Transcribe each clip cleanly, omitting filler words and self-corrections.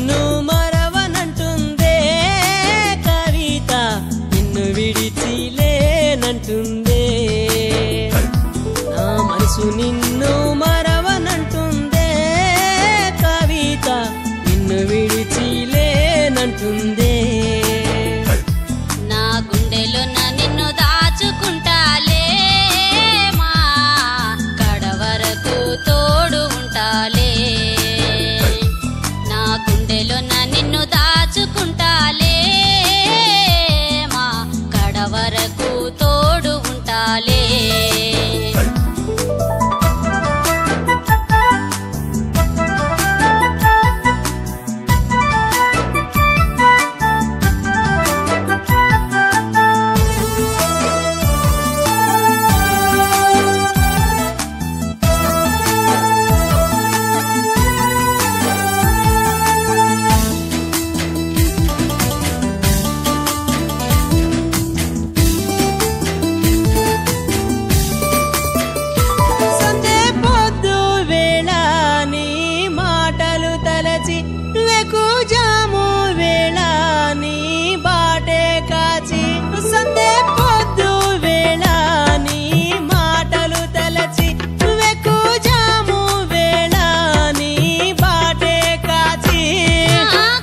నిన్ను మరవనంటుందే కవిత నిన్ను విడిచిలేనంటుందే నా మనసు నిన్ను మరవనంటుందే కవిత నిన్ను విడిచిలేనంటుందే నా గుండెలో నిన్ను దాచుకుంటాలే మా కడవరకు తోడు ఉంటాలే నా గుండెలో నిన్ను దాచుకుంటాలే మా కడవరకు తోడు ఉంటాలే జాము వేళ నీ బాటే కాచి సందే పొద్దు వేళ నీ మాటలు తలచి వెకు జాము వేళ నీ బాటే కాచి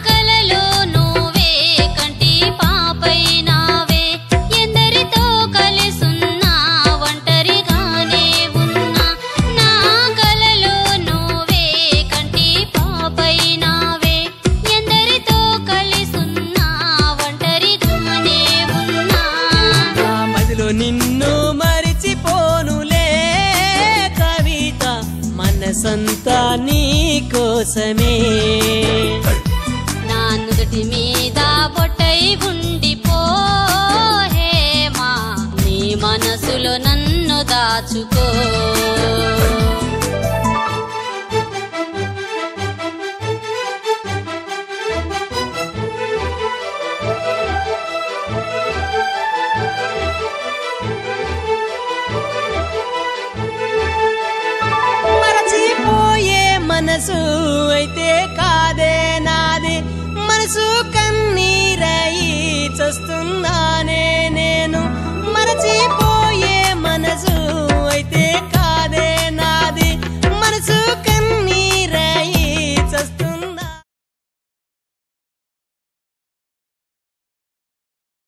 కలలో నువ్వే కంటి పాపైనావే ఎందరితో కలిసున్నా ఒంటరిగానే ఉన్నా నా కలలో నువ్వే కంటి పాపైనావే నిన్ను మరిచిపోనులే కవిత మనసంతా నీ కోసమే నా నుదుటి మీద బొట్టై ఉండిపో హేమా నీ మనసులో నన్ను దాచుకో మనసు అయితే కాదే నాది మనసు కన్నీరయి చస్తున్నానే నేను మరచిపో